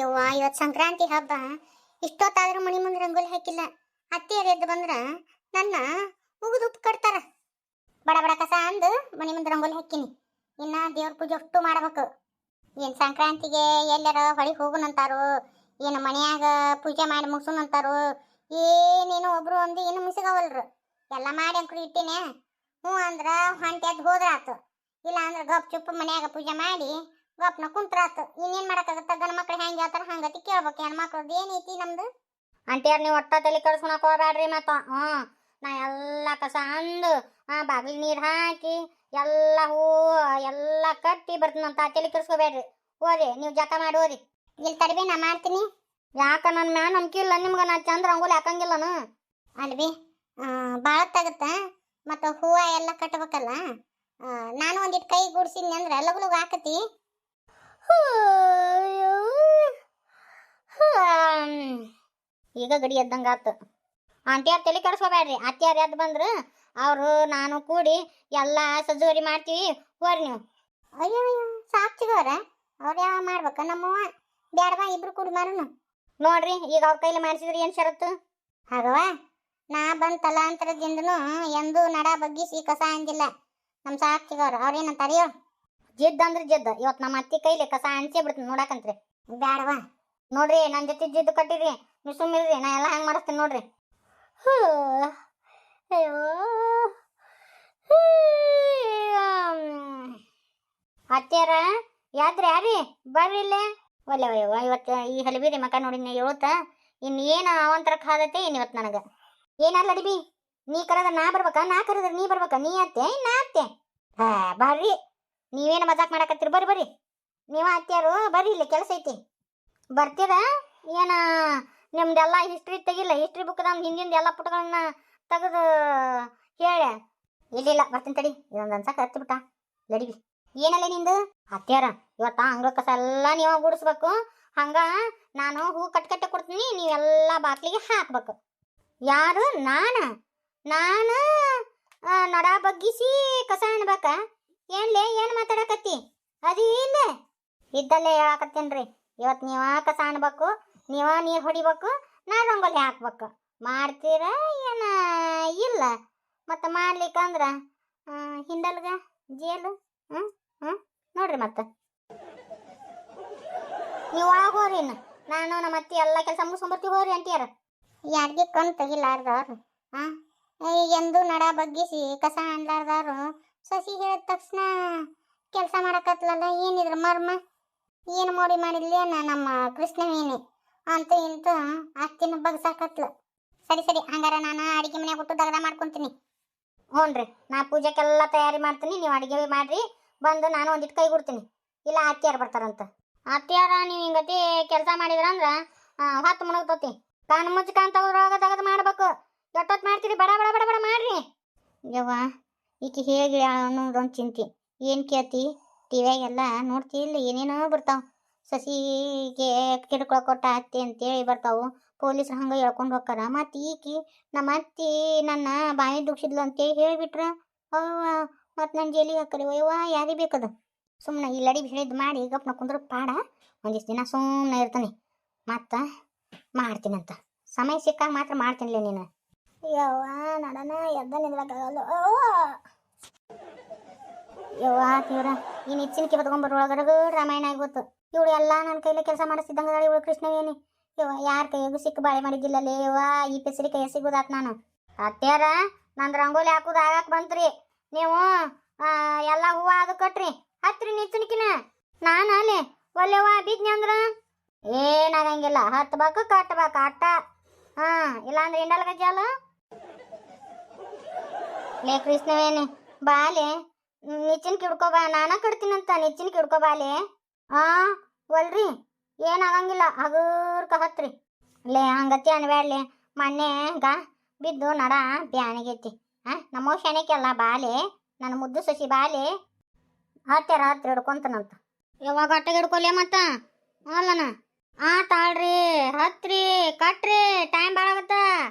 ಯವ್ವ ಇವತ್ತು ಸಂಕ್ರಾಂತಿ ಹಬ್ಬ ಇಷ್ಟೊತ್ತಾದ್ರೂ ಮನಿ ಮುಂದೆ ರಂಗೋಲಿ ಹಾಕಿಲ್ಲ. ಅತ್ತೆಯರು ಎದ್ದು ಬಂದ್ರ ನನ್ನ ಉಗಿದು ಉಪ್ಪು ಕಟ್ತಾರ. ಬಡ ಬಡ ಕಸ ಅಂದು ಮನಿ ಮುಂದೆ ರಂಗೋಲಿ ಹಾಕಿನಿ. ಇನ್ನ ದೇವ್ರ ಪೂಜೆ ಅಷ್ಟು ಮಾಡ್ಬೇಕು. ಏನ್ ಸಂಕ್ರಾಂತಿಗೆ ಎಲ್ಲರ ಹೊಳಿಗೆ ಹೋಗುನಂತಾರೋ, ಏನು ಮನ್ಯಾಗ ಪೂಜೆ ಮಾಡಿ ಮುಗಿಸುನಂತಾರೋ, ಏನೇನು ಒಬ್ರು ಒಂದು ಏನು ಮುಗಿಸಗವಲ್ರು. ಎಲ್ಲ ಮಾಡಿ ಅಂಕರು ಇಟ್ಟಿನೇ. ಹ್ಞೂ ಅಂದ್ರ ಹೊಂಟೆ ಎದ್ದು ಹೋದ್ರ ಆತು, ಇಲ್ಲ ಅಂದ್ರೆ ಗಪ್ ಚುಪ್ಪು ಮನ್ಯಾಗ ಪೂಜೆ ಮಾಡಿ ಗಪ್ನ ಕುಂತ್ರಾತು. ಇನ್ನೇನ್ ಮಾಡಕ್ಕಾಗತ್ತ? ಗಂಡ ಮಕ್ಳು ಹೆಂಗೆ ಹೇಳ್ತಾರ ಹಂಗತಿ ಕೇಳ್ಬೇಕು. ಹೆಣ್ಮಕ್ಳದ್ದು ಏನೈತಿ ನಮ್ದು? ಅಂಟಿಯಾರ ನೀವು ಒಟ್ಟ ತಲೆ ಕಳ್ಸ್ಕೊಳಕ್ ಹೋಗ್ಬೇಡ್ರಿ. ಮತ್ತ ನಾ ಎಲ್ಲ ಕಸ ಅಂದು ಬಾಗಿಲು ನೀರು ಹಾಕಿ ಎಲ್ಲ ಹೂ ಎಲ್ಲ ಕಟ್ಟಿ ಬರ್ತೀನಂತ ತಲೆ ಕರ್ಸ್ಕೋಬೇಡ್ರಿ. ಹೋರಿ ನೀವು ಜಕ ಮಾಡಿ ಹೋರಿ. ಇಲ್ಲಿ ತಡಬಿ ನಾ ಮಾಡ್ತೀನಿ. ಯಾಕ ನನ್ನ ಮ್ಯಾಲ ನಂಬಿಕೆ ಇಲ್ಲ ನಿಮ್ಗೆ? ನಾ ಚಂದ್ರ ರಂಗೋಲಿ ಹಾಕಂಗಿಲ್ಲನು ಅಲ್ವಿ? ಬಾಳತ್ತಾಗತ್ತ ಮತ್ತು ಹೂವು ಎಲ್ಲ ಕಟ್ಬೇಕಲ್ಲ. ನಾನು ಒಂದಿಟ್ಟು ಕೈ ಗೂಡ್ಸಿದ್ನಿ ಅಂದ್ರೆ ಲಗು ಲಗು ಹಾಕತಿ. ಈಗ ಗಡಿ ಎದ್ದಂಗ ಆತು. ಆಂಟಿಯಾರ ತಲೆ ಕೆಡಿಸ್ಕೋಬೇಡ್ರಿ. ಅತ್ತೆಯಾರು ಎದ್ದು ಬಂದ್ರು ಅವರು ನಾನು ಕೂಡಿ ಎಲ್ಲ ಸಜ್ಜುವರಿ ಮಾಡ್ತೀವಿ. ಹೋರಿ ನೀವು. ಅಯ್ಯೋ ಸಾಕು ಸಿಗೋರ ಅವ್ರು ಯಾವ ಮಾಡ್ಬೇಕ? ನಮ್ಮವ್ವ ಬ್ಯಾಡವಾ ಇಬ್ರು ಕೂಡಿ ಮಾರೋನು. ನೋಡ್ರಿ ಈಗ ಅವ್ರ ಕೈಲಿ ಮಾಡಿಸಿದ್ರಿ ಏನು ಷರತ್ತು? ಹಾಗವ ನಾ ಬಂದ ತಲಾಂತರದಿಂದನು ಎಂದೂ ನಡ ಬಗ್ಗಿಸಿ ಕಸ ಅಂದಿಲ್ಲ. ನಮ್ಮ ಸಾಕು ಸಿಗೋರು ಅವ್ರೇನಂತಾರ ಜಿದ್ದು ಅಂದ್ರೆ ಜಿದ್ದು. ಇವತ್ತು ನಮ್ಮ ಅತ್ತಿ ಕೈಲಿ ಕಸ ಅನ್ಸೇ ಬಿಡ್ತೀನಿ ನೋಡಕಂತ್ರಿ. ಬ್ಯಾಡವಾ ನೋಡ್ರಿ, ನನ್ನ ಜೊತೆ ಜಿದ್ದು ಕಟ್ಟಿರಿ. ನೀವು ಸುಮ್ಮಿರ್ರಿ, ನಾ ಎಲ್ಲ ಹಂಗೆ ಮಾಡಿಸ್ತೀನಿ ನೋಡ್ರಿ. ಅಯ್ಯೋ ಅತ್ತೆಯರ ಯಾತ್ರೆ ಯಾರಿ ಬರ್ರಿ ಇಲ್ಲೇ. ಒಲ್ಲೆ ಒಯ್ಯವ ಇವತ್ತು ಈ ಹಲಿಬೀರಿ ಮಕ ನೋಡಿನ ಇವತ್ತ ಇನ್ನು ಏನು ಅವಂತರ ಖಾದತೆ ಇನ್ನು ಇವತ್ತು ನನಗೆ ಏನಲ್ಲ ಅಡಿಬಿ. ನೀ ಕರೆದ ನಾ ಬರ್ಬೇಕಾ? ನಾ ಕರೆದ್ರೆ ನೀ ಬರ್ಬೇಕಾ? ನೀ ಅತ್ತೆ ನಾ ಅತ್ತೆ? ಬರ್ರಿ, ನೀವೇನು ಮಜಾಕ್ ಮಾಡಕತ್ತೀರಿ. ಬರ್ರಿ ಬರ್ರಿ ನೀವ ಅತ್ತೆಯಾರು ಬರ್ರಿ, ಇಲ್ಲಿ ಕೆಲಸ ಐತಿ. ಬರ್ತೀರ ಏನ? ನಿಮ್ದೆಲ್ಲ ಹಿಸ್ಟ್ರಿ ತೆಗಿಲ್ಲ? ಹಿಸ್ಟ್ರಿ ಬುಕ್ದಾಗ ಹಿಂದಿಂದ ಎಲ್ಲ ಪುಟಗಳನ್ನ ತೆಗೆದು ಹೇಳಿ. ಇಲ್ಲಿಲ್ಲ ಬರ್ತೀನಿ ತಡಿ. ಇದೊಂದು ಅನ್ಸಕ್ಕೆ ಹತ್ತಿಬಿಟ್ಟ ಲಡಿಬಿ. ಏನಲ್ಲ ನಿಂದು? ಅತ್ತೆಯಾರ ಇವತ್ತ ಅಂಗಳ ಕಸ ಎಲ್ಲ ನೀವ ಗೂಡಿಸ್ಬೇಕು. ಹಂಗ ನಾನು ಹೂ ಕಟ್ಕಟ್ಟೆ ಕೊಡ್ತೀನಿ, ನೀವೆಲ್ಲ ಬಾಕ್ಲಿಗೆ ಹಾಕ್ಬೇಕು. ಯಾರು? ನಾನು ನಡ ಬಗ್ಗಿಸಿ ಕಸ ಅನ್ಬೇಕ? ಏನ್ಲೇ ಏನು ಮಾತಾಡಕತ್ತಿ? ಅದು ಇಲ್ಲ ಇದ್ದಲ್ಲೇ ಹೇಳಕತ್ತೇನ್ರಿ. ಇವತ್ತು ನೀವ ಕಸ ಅನ್ಬೇಕು, ನೀವ ನೀರು ಹೊಡಿಬೇಕು, ನಾ ರಂಗೋಲಿ ಹಾಕ್ಬೇಕು. ಮಾಡ್ತೀರ ಏನ? ಇಲ್ಲ ಮತ್ತೆ ಮಾಡ್ಲಿಕ್ಕಂದ್ರ ಹಿಂದಲ್ಗ ಜೇಲು. ನೋಡ್ರಿ ಮತ್ತೆ ನೀವು ಒಳಗೆ ಹೋರಿ. ನಾನು ನಮ್ಮ ಅತ್ತಿ ಎಲ್ಲ ಕೆಲಸ ಮುಗಿಸ್ಕೊಂಬರ್ತೀವಿ. ಹೋರಿ ಅಂಟಿಯಾರ. ಯಾರಿಗೆ ಕಣ್ ತೆಗಿಲಾರ್ದವ್ರು ಎಂದು ನಡ ಬಗ್ಗಿಸಿ ಕಸ ಅನ್ಲಾರ್ದವ್ರು ಸಸಿ ಹೇಳಿದ ತಕ್ಷಣ ಕೆಲಸ ಮಾಡಕತ್ಲಲ್ಲ. ಏನಿದ್ರ ಮರ್ಮ? ಏನು ಮೋಡಿ ಮಾಡಿದ್ಲೇನ ನಮ್ಮ ಕೃಷ್ಣವೇಣಿ ಅಂತ ಇಂತ ಅತ್ತಿನ ಬಗ್ಸಾಕತ್ಲು. ಸರಿ ಸರಿ ಹಂಗಾರ ನಾನು ಅಡಿಗೆ ಮನೆ ಬಿಟ್ಟು ದಗದ ಮಾಡ್ಕೊತೀನಿ. ಹ್ಞೂನ್ರಿ, ನಾ ಪೂಜೆಗೆಲ್ಲ ತಯಾರಿ ಮಾಡ್ತೀನಿ. ನೀವು ಅಡಿಗೆ ಮಾಡ್ರಿ. ಬಂದು ನಾನು ಒಂದಿಟ್ಟು ಕೈ ಕೊಡ್ತೀನಿ. ಇಲ್ಲ ಅತ್ತಿಯಾರು ಬರ್ತಾರಂತ. ಅತ್ತಿಯಾರ ನೀವು ಹಿಂಗತಿ ಕೆಲಸ ಮಾಡಿದ್ರಂದ್ರ ಹೊತ್ತು ಮುಣಗ್ತತಿ. ಕಣ್ಣು ಮುಚ್ಕಂತ ಹೋದ್ರೊಳಗ ತೆಗೆದು ಮಾಡ್ಬೇಕು. ಎಷ್ಟೊತ್ತು ಮಾಡ್ತೀರಿ? ಬಡ ಬಡ ಬಡ ಬಡ ಮಾಡ್ರಿ. ಯವ್ವ ಈಕೆ ಹೇಳಿ ಅನ್ನೋದೊಂದು ಚಿಂತೆ. ಏನು ಕೇಳ್ತಿ? ಟಿವಿಯಾಗೆಲ್ಲ ನೋಡ್ತಿ ಇಲ್ಲ ಏನೇನೋ ಬರ್ತಾವ. ಸಸಿಗೆ ಕಿಡ್ಕೊಳ ಕೊಟ್ಟ ಅತ್ತಿ ಅಂತೇಳಿ ಬರ್ತಾವು. ಪೊಲೀಸ್ರು ಹಂಗೆ ಹೇಳ್ಕೊಂಡು ಹೋಗ್ತಾರ. ಮತ್ತು ಈಕಿ ನಮ್ಮ ಅತ್ತಿ ನನ್ನ ಬಾಯಿ ದುಗ್ಸಿದ್ಲು ಅಂತೇಳಿ ಹೇಳಿಬಿಟ್ರ ಅವ್ವ ಮತ್ತು ನನ್ನ ಜೈಲಿಗೆ ಹಾಕರಿ. ಯವ್ವ ಯಾರಿಗೆ ಬೇಕದು? ಸುಮ್ಮನೆ ಈ ಲಡಿ ಹಿಡಿದು ಮಾಡಿ ಗಪ್ನ ಕುಂದ್ರ ಪಾಡ. ಒಂದಿಷ್ಟು ದಿನ ಸುಮ್ಮನೆ ಇರ್ತಾನೆ, ಮತ್ತು ಮಾಡ್ತೀನಂತ. ಸಮಯ ಸಿಕ್ಕಾಗ ಮಾತ್ರ ಮಾಡ್ತೀನಿಲ್ಲ ನೀನು. ಯವ್ವ ನಡನ ಎದ್ದ ನಿಂದ್ರಕ್ಕಾಗಲ್ಲ. ಯವ್ವ ತೀವ್ರ ಈ ನಿಚ್ಚಿನಕ್ಕೆ ಬದ್ಕೊಂಡ್ಬರ್ೊಳಗರಗು ರಾಮಾಯಣ ಆಗೋತು. ಇವಳು ಎಲ್ಲ ನನ್ನ ಕೈಲೇ ಕೆಲಸ ಮಾಡಿಸ್ತಿದ್ದಂಗ ಇವಳು ಕೃಷ್ಣವೇಣಿ. ಯವ್ವ ಯಾರ ಕೈಯಾಗೂ ಸಿಕ್ಕ ಬಾಳೆ ಮಾಡಿದ್ದಿಲ್ಲಲ್ಲೇ. ಯವ್ವ ಈ ಪೆಸರಿ ಕೈಯ ಸಿಗೋದಾತ್ ನಾನು. ಅತ್ತೆಯಾರ ನಂದು ರಂಗೋಲಿ ಹಾಕೋದು ಆಗಾಕ ಬಂತ್ರಿ. ನೀವು ಎಲ್ಲ ಹೂವು ಅದು ಕಟ್ರಿ. ಹತ್ರಿ ನಿಚ್ಚನಿಕಿನ. ನಾನು ಅಲ್ಲಿ ಒಲ್ಲೆವ್ವ ಬಿದ್ನಿ ಅಂದ್ರ ಏನಾಗಂಗಿಲ್ಲ. ಹತ್ಬೇಕು ಕಟ್ಬೇಕು ಅಟ್ಟ. ಇಲ್ಲಾಂದ್ರೆ ಇಂಡಲ್ ಗಜ್ಜಾಲ. ಲೇ ಕೃಷ್ಣವೇಣಿ ಬಾಲೆ ನಿಚ್ಚಿನ ಕಿಡ್ಕೊಬಾ. ನಾನ ಕಟ್ತೀನಂತ ನಿಚ್ಚಿನ ಕಿಡ್ಕೊಬಾಲೆ. ಒಲ್ರಿ ಏನಾಗಂಗಿಲ್ಲ. ಹಗರ್ಕ ಹತ್ರಿ. ಲೇ ಹಂಗತಿ ಅನ್ಬ್ಯಾಡ್ಲಿ. ಮೊನ್ನೆಗ ಬಿದ್ದು ನಡ ಬ್ಯಾನಿಗೈತಿ. ನಮ್ಮ ಶಾಣಿಕೆಲ್ಲ ಬಾಲೆ, ನನ್ನ ಮುದ್ದು ಸಸಿ ಬಾಲೆ. ಹತ್ಯಾರ ಹತ್ರಿ ಹಿಡ್ಕೊಂತನಂತ. ಯಾವಾಗ ಅಟ್ಟಗೆ ಹಿಡ್ಕೊಲೆ ಮತ್ತ ಅಲ್ಲನ ತಾಳ್ರಿ ಹತ್ರಿ ಕಟ್ರಿ. ಟೈಮ್ ಭಾಳ ಆಗತ್ತ.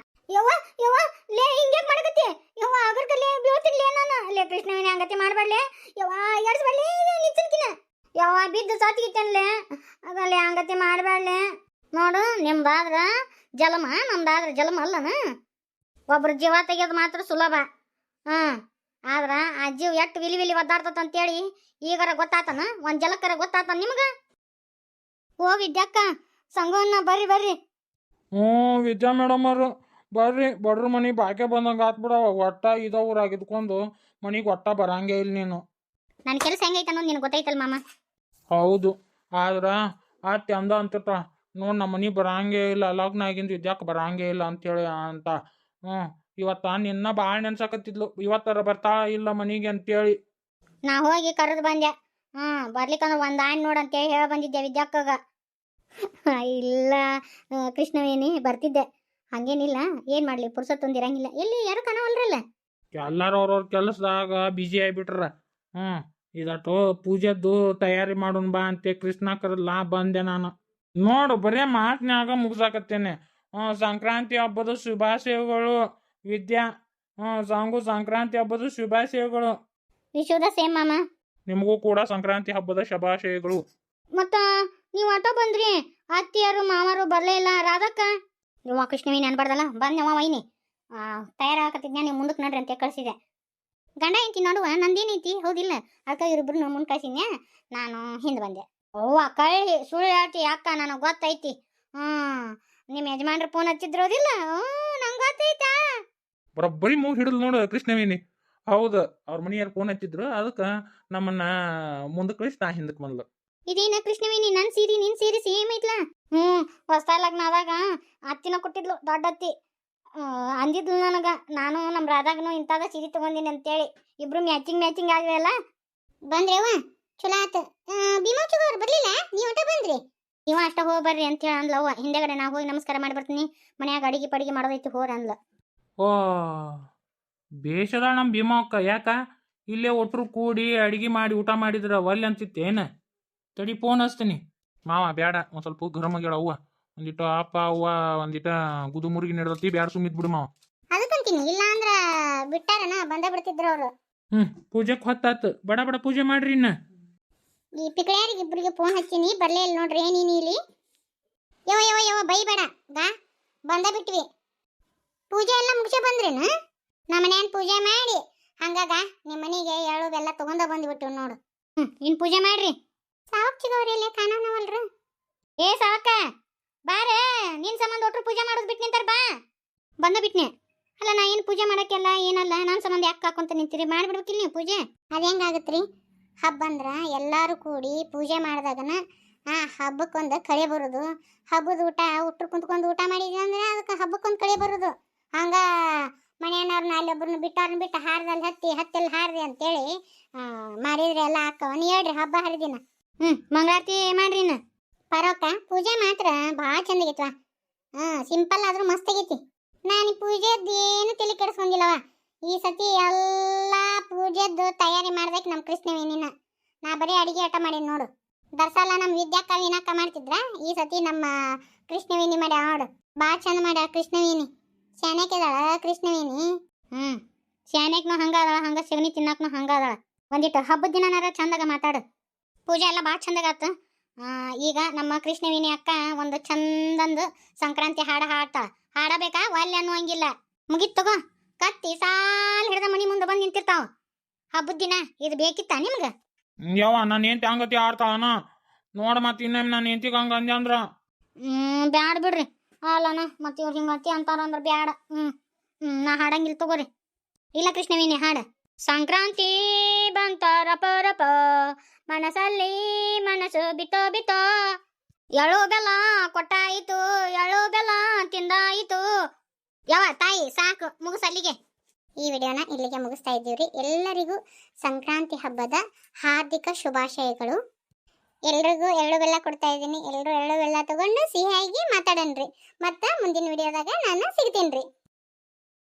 ಯವ್ವ ಯವ್ವ ಲೇ ಹಿಂಗೆ ಮಾಡಕತ್ತಿ? ಯವ್ವ ಅಗರ್ಕಲ್ಲೇ ಬೀಳ್ತಿರ್ಲೇ ನಾನು. ಲೇ ಕೃಷ್ಣವೇಣಿ ಹಂಗತಿ ಮಾಡ್ಬಾಡ್ಲೆ. ಯವ್ವ ಎಡ್ಸ್ಬಾಡ್ಲಿ ನಿಚ್ಚನ್ಕಿನ. ಯಾವ ಬಿದ್ದು ಸತ್ತಿಗಿತ್ತನ್ಲೆ ಅದಲ್ಲಿ ಹಂಗತಿ ಮಾಡಬೇಡ್ಲೆ. ನೋಡು ನಿಮ್ದಾದ್ರ ಜಲಮ, ನಮ್ದಾದ್ರ ಜಲಮ ಅಲ್ಲನ. ಒಬ್ರು ಜೀವ ತೆಗೆಯೋದು ಮಾತ್ರ ಸುಲಭ. ಆದ್ರ ಆ ಜೀವ ಎಷ್ಟು ವಿಲಿ ವಿಲಿ ಒದ್ದಾಡ್ತತ್ ಅಂತೇಳಿ ಈಗಾರ ಗೊತ್ತಾತನ? ಒಂದ್ ಜಲಕ್ಕರ ಗೊತ್ತಾತನ ನಿಮ್ಗ? ಓ ವಿದ್ಯಾಕ್ಕ, ಸಂಘವನ್ನ ಬರ್ರಿ ಬರ್ರಿ. ವಿದ್ಯಾ ಮೇಡಮ್ ಅವರು ಬರ್ರಿ. ಬಡ್ರ ಮನಿ ಬಾಕೆ ಬಂದಂಗ ಆತ್ಬಿಡವ. ಒಟ್ಟ ಇದ ಊರಾಗ ಇದ್ಕೊಂಡು ಮನಿಗೆ ಒಟ್ಟ ಬರಂಗೇ ಇಲ್ಲ ನೀನು. ನನ್ನ ಕೆಲಸ ಹೆಂಗೈತೆ ಅನ್ನೋದು ನಿನಗೆ ಗೊತ್ತೈತಲ್ ಮಾಮ. ಹೌದು, ಆದ್ರ ಆತಿ ಅಂದ ಅಂತಿರ್ತ ನೋಡ್ ನಮ್ಮ ಮನಿ ಬರಂಗೇ ಇಲ್ಲ, ಲಗ್ನ ಆಗಿಂದ ವಿದ್ಯಾಕ್ ಬರಂಗೇ ಇಲ್ಲ ಅಂತೇಳಿ ಅಂತ. ಇವತ್ತ ನಿನ್ನ ಭಾಳ ನೆನ್ಸಕತ್ತಿದ್ಲು, ಇವತ್ತರ ಬರ್ತಾ ಇಲ್ಲ ಮನಿಗೆ ಅಂತೇಳಿ. ನಾ ಹೋಗಿ ಕರೆದು ಬಂದೆ. ಬರ್ಲಿಕ್ಕಂದ್ರೆ ಒಂದ್ ಆಣ್ ನೋಡಂತೇಳಿ ಹೇಳ ಬಂದಿದ್ದೆ ವಿದ್ಯಾಕ್ಕಗ. ಇಲ್ಲ ಕೃಷ್ಣವೇಣಿ ಬರ್ತಿದ್ದೆ, ಹಂಗೇನಿಲ್ಲ. ಏನ್ ಮಾಡ್ಲಿ, ಪುರ್ಸತ್ತೊಂದು ಇರಂಗಿಲ್ಲ. ಎಲ್ಲಿ ಯಾರು ಕಾಣವಲ್ರಲ್ಲ. ಎಲ್ಲಾರು ಅವ್ರವ್ರ ಕೆಲಸದಾಗ ಬಿಜಿ ಆಗಿಬಿಟ್ರ. ಇದಟ್ಟು ಪೂಜೆದ್ದು ತಯಾರಿ ಮಾಡೋಣ ಬಾ ಅಂತ ಕೃಷ್ಣ ಕರಲ್ಲ, ಬಂದೆ ನಾನು. ನೋಡು ಬರೇ ಮಾತಿನಾಗ ಮುಗಿಸಾಕತ್ತೇನೆ. ಸಂಕ್ರಾಂತಿ ಹಬ್ಬದ ಶುಭಾಶಯಗಳು ವಿದ್ಯಾ. ಸಾಂಗು ಸಂಕ್ರಾಂತಿ ಹಬ್ಬದ ಶುಭಾಶಯಗಳು. ವಿಶುದ ಸೇಮ್ ಮಾಮ. ನಿಮಗೂ ಕೂಡ ಸಂಕ್ರಾಂತಿ ಹಬ್ಬದ ಶುಭಾಶಯಗಳು. ಮತ್ತ ನೀವು ಆಟೋ ಬಂದ್ರಿ, ಅತ್ತಿಯರು ಮಾವರು ಬರ್ಲೇ ಇಲ್ಲ. ರಾಧಕ್ಕ ಇವ ಕೃಷ್ಣವೇಣಿ ಅನ್ಬಾರ್ದಲ್ಲ, ಬಂದವ ವೈನಿ ತಯಾರಾಗತ್ತಿದ್ನ, ನೀವು ಮುಂದಕ್ಕೆ ನಡ್ರಿ ಅಂತ ಕಳ್ಸಿದೆ. ಗಂಡ ಐತಿ ನೋಡುವ, ನಂದೇನೈತಿ ಹೌದಿಲ್ಲ. ಅದಕ್ಕೆ ಇವ್ರಿಬ್ರು ಮುಂದೆ ಕಳ್ಸಿದ್ನ್ಯಾ, ನಾನು ಹಿಂದೆ ಬಂದೆ. ಅವ್ವ ಕಳ್ಳಿ ಸುಳ್ಳು ಹೇಳ್ತಿ ಅಕ್ಕ, ನನಗೆ ಗೊತ್ತೈತಿ. ನಿಮ್ಮ ಯಜಮಾನ್ರ ಫೋನ್ ಹಚ್ಚಿದ್ರೋದಿಲ್ಲ, ನಂಗೆ ಗೊತ್ತೈತಾ. ಬರೋಬ್ಬರಿ ಮೂಗ್ ಹಿಡಿದು ನೋಡು ಕೃಷ್ಣವೇಣಿ. ಹೌದು, ಅವ್ರ ಮನೆಯಾರು ಫೋನ್ ಹಚ್ಚಿದ್ರು, ಅದಕ್ಕೆ ನಮ್ಮನ್ನ ಮುಂದಕ್ಕೆ ಕಳಿಸಿ ನಾ ಹಿಂದಕ್ಕೆ ಬಂದ್ಲು. ಇದೇನ ಕೃಷ್ಣವೇಣಿ, ನನ್ನ ಸೀರೆ ನಿನ್ನ ಸೀರೆ ಸೇಮ್ ಐತ್ಲ. ಹೊಸ ಲಗ್ನ ಆದಾಗ ಅತ್ತಿನ ಕೊಟ್ಟಿದ್ಲು, ದೊಡ್ಡ ಅತ್ತಿ ಅಂದಿದ್ಲು ನನಗೆ. ನಾನು ನಮ್ಮ ರಾಧಾಗನು ಇಂಥದ ಸೀರೆ ತಗೊಂಡಿನಿ ಅಂತೇಳಿ ಇಬ್ರು ಮ್ಯಾಚಿಂಗ್ ಆಗಿವೆಲ್ಲ. ಬಂದ್ರೇವ ಚಲೋ ಆತ. ಭೀಮಾಚಗವ್ರು ಬರ್ಲಿಲ್ಲ, ನೀವು ಒಟ್ಟ ಬಂದ್ರಿ. ನೀವು ಅಷ್ಟ ಹೋಗಿ ಬರ್ರಿ ಅಂತ ಹೇಳಿ ಅಂದ್ಲವ್ವ. ಹಿಂದೆಗಡೆ ನಾ ಹೋಗಿ ನಮಸ್ಕಾರ ಮಾಡಿ ಬರ್ತೀನಿ, ಮನ್ಯಾಗ ಅಡಿಗೆ ಪಡಿಗೆ ಮಾಡೋದೈತಿ ಹೋರ ಅಂದ್ಲ. ಓ ಬೇಷದ ನಮ್ಮ ಭೀಮಾ ಅಕ್ಕ. ಯಾಕ ಇಲ್ಲೇ ಒಟ್ಟರು ಕೂಡಿ ಅಡಿಗೆ ಮಾಡಿ ಊಟ ಮಾಡಿದ್ರ ಒಲ್ಲೆ ಅಂತಿತ್ತೇನ? ತಡಿ ಫೋನ್ ಹಚ್ತೀನಿ. ಮಾವ ಬ್ಯಾಡ, ಒಂದು ಸ್ವಲ್ಪ ಗರಂ ಆಗ್ಯಾಳ ಅವ್ವ. ಒಂದಿಟ್ಟು ಅಪ್ಪ ಅವ್ವ ಒಂದಿಟ ಗುದು ಮುರುಗಿ ನಡೆದತಿ, ಬ್ಯಾಡ ಸುಮ್ಮಿದ್ ಬಿಡು ಮಾವ. ಅದಕ್ಕಂತೀನಿ, ಇಲ್ಲ ಅಂದ್ರ ಬಿಟ್ಟಾರನ ಬಂದ ಬಿಡ್ತಿದ್ರು ಅವರು. ಪೂಜೆಗೆ ಹೊತ್ತಾತು, ಬಡ ಬಡ ಪೂಜೆ ಮಾಡ್ರಿ. ಇನ್ನ ಈ ಪಿಕಳ್ಯಾರಿಗೆ ಇಬ್ಬರಿಗೆ ಫೋನ್ ಹಚ್ಚಿನಿ, ಬರ್ಲೇ ಇಲ್ಲ ನೋಡ್ರಿ. ನೀನು ಇಲ್ಲಿ ಯವ ಬೈ ಬೇಡ ಗಾ, ಬಂದ ಬಿಟ್ವಿ. ಪೂಜೆ ಎಲ್ಲ ಮುಗಿಸೇ ಬಂದ್ರೇನ? ನಮ್ಮ ಮನೆಯನ್ ಪೂಜೆ ಮಾಡಿ ಹಂಗಾಗ ನಿಮ್ಮ ಮನೆಗೆ ಎಳ್ಳು ಬೆಲ್ಲ ತಗೊಂಡ ಬಂದ್ಬಿಟ್ಟು ನೋಡು. ಇನ್ ಪೂಜೆ ಮಾಡ್ರಿ. ಸಾವಕ್ ಚಿಗವ್ರೆಲ್ಲ ಕಾಣವಲ್ರ. ಏ ಸಾವಕ್ಕ ಬಾರೆ, ನಿನ್ ಸಂಬಂಧ ಒಟ್ರು ಪೂಜೆ ಮಾಡೋದು ಬಿಟ್ಟು ನಿಂತಾರ, ಬಾ. ಬಂದ ಬಿಟ್ನೆ. ಅಲ್ಲ ನಾ ಏನು ಪೂಜೆ ಮಾಡಕ್ಕೆಲ್ಲ ಏನಲ್ಲ, ನನ್ನ ಸಂಬಂಧ ಯಾಕೆ ಹಾಕೊಂತ ನಿಂತೀರಿ? ಮಾಡಿಬಿಡ್ಬೇಕಿಲ್ಲ ನೀವು ಪೂಜೆ. ಅದು ಹೆಂಗಾಗತ್ರಿ? ಹಬ್ಬ ಅಂದ್ರ ಎಲ್ಲಾರು ಕೂಡಿ ಪೂಜೆ ಮಾಡಿದಾಗನ ಹಬ್ಬಕ್ಕೊಂದು ಕಳೆ ಬರೋದು. ಹಬ್ಬದ ಊಟ ಉಟ್ರು ಕುಂತ್ಕೊಂಡು ಊಟ ಮಾಡಿದ್ವಿ ಅಂದ್ರೆ ಅದಕ್ಕೆ ಹಬ್ಬಕ್ಕೊಂದು ಕಳೆ ಬರೋದು. ಹಂಗ ಮನೆಯವ್ರನ್ನ ಅಲ್ಲೊಬ್ರನ್ನ ಬಿಟ್ಟವ್ರನ್ನ ಬಿಟ್ಟು ಹಾರದಲ್ಲಿ ಹತ್ತೆಲ್ಲಿ ಹಾರದೆ ಅಂತೇಳಿ ಮಾಡಿದ್ರೆ ಎಲ್ಲ ಹಾಕವ. ನೀ ಹೇಳ್ರಿ ಹಬ್ಬ ಹರಿದಿನ. ಮಂಗಳಾರತಿ ಮಾಡ್ರಿ. ಪರೋಕ ಪೂಜೆ ಮಾತ್ರ ಭಾಳ ಚಂದಾಗೈತ್ವ. ಸಿಂಪಲ್ ಆದ್ರೂ ಮಸ್ತ್ ಆಗೈತಿ. ನಾನು ಪೂಜೆದ್ದು ಏನು ತಲೆ ಕೆಡಿಸ್ಕೊಂಡಿಲ್ಲವ. ಈ ಸತಿ ಎಲ್ಲ ಪೂಜೆದ್ದು ತಯಾರಿ ಮಾಡ್ಬೇಕು ನಮ್ಮ ಕೃಷ್ಣವೇಣಿನ. ನಾ ಬರೀ ಅಡಿಗೆ ಆಟ ಮಾಡೀನಿ ನೋಡು. ದರ್ಸಲ ನಮ್ಮ ವಿದ್ಯಾಕ್ಕ ವಿನಾಕ ಮಾಡ್ತಿದ್ರ, ಈ ಸತಿ ನಮ್ಮ ಕೃಷ್ಣವೇಣಿ ಮಾಡ್ಯ ನೋಡು. ಭಾಳ ಚಂದ ಮಾಡ್ಯಾಳ ಕೃಷ್ಣವೇಣಿ. ಶಾನ್ಯಾಕಿದಾಳ ಕೃಷ್ಣವೇಣಿ. ಶಾನ್ಯಾಕ್ನು ಹಂಗ ಅದಾಳ, ಹಂಗ ಸಗಣಿ ತಿನ್ನಾಕ್ನು ಹಂಗ ಅದಾಳ. ಒಂದಿಟ್ಟು ಹಬ್ಬದ ದಿನನಾರ ಚಂದಾಗ ಮಾತಾಡು. ಪೂಜೆ ಎಲ್ಲ ಭಾಳ ಚಂದಾಗ. ಈಗ ನಮ್ಮ ಕೃಷ್ಣವೇಣಿ ಅಕ್ಕ ಒಂದು ಚಂದಂದು ಸಂಕ್ರಾಂತಿ ಹಾಡ ಹಾಡ್ತಾಳ. ಹಾಡಬೇಕಾ ವಾಲ್ಯ ಅನ್ನುವಂಗಿಲ್ಲ. ಮುಗಿತ್ ತಗೋ, ಕತ್ತಿ ಸಾಲ್ ಹಿಡ್ದ ಮನಿ ಮುಂದೆ ಬಂದು ನಿಂತಿರ್ತಾವ. ಹಬ್ಬದ ದಿನ ಇದು ಬೇಕಿತ್ತ ನಿಮ್ಗ? ಯವ್ವ ನಾನು ಏಂತಿ ಹಂಗತಿ ಆಡ್ತಾಳನ ನೋಡ. ಮತ್ತೆ ಇನ್ನೊಮ್ಮೆ ನಾನು ಏಂತಿಗೆ ಹಂಗ ಅಂದೆ ಅಂದ್ರ ಬ್ಯಾಡ ಬಿಡ್ರಿ. ಅಲ್ಲನ ಮತ್ತೆ ಇವ್ರು ಹಿಂಗತಿ ಅಂತಾರ ಅಂದ್ರ ಬ್ಯಾಡ. ನಾ ಹಾಡಂಗಿಲ್ಲ ತಗೋರಿ. ಇಲ್ಲ ಕೃಷ್ಣವೇಣಿ ಹಾಡ. ಸಂಕ್ರಾಂತಿ ಬಂತಾರ ಪರಪ, ಮನಸ್ಸಲ್ಲಿ ಮನಸ್ಸು ಬಿತೋ ಎಳು ಬೆಲ್ಲ ಕೊಟ್ಟಾಯಿತು, ಎಳು ಬೆಲ್ಲ ತಿಂದಾಯಿತು. ಯಾವ ತಾಯಿ ಸಾಕು, ಮುಗಿಸಲ್ಲಿಗೆ. ಈ ವಿಡಿಯೋನ ಇಲ್ಲಿಗೆ ಮುಗಿಸ್ತಾ ಇದ್ದೀವ್ರಿ. ಎಲ್ಲರಿಗೂ ಸಂಕ್ರಾಂತಿ ಹಬ್ಬದ ಹಾರ್ದಿಕ ಶುಭಾಶಯಗಳು. ಎಲ್ರಿಗೂ ಎಳ್ಳು ಬೆಲ್ಲ ಕೊಡ್ತಾ ಇದ್ದೀನಿ. ಎಲ್ಲರೂ ಎಳ್ಳು ಬೆಲ್ಲ ತಗೊಂಡು ಸಿಹಿಯಾಗಿ ಮಾತಾಡನ್ರಿ. ಮತ್ತೆ ಮುಂದಿನ ವಿಡಿಯೋದಾಗ ನಾನು ಸಿಗ್ತೀನಿ.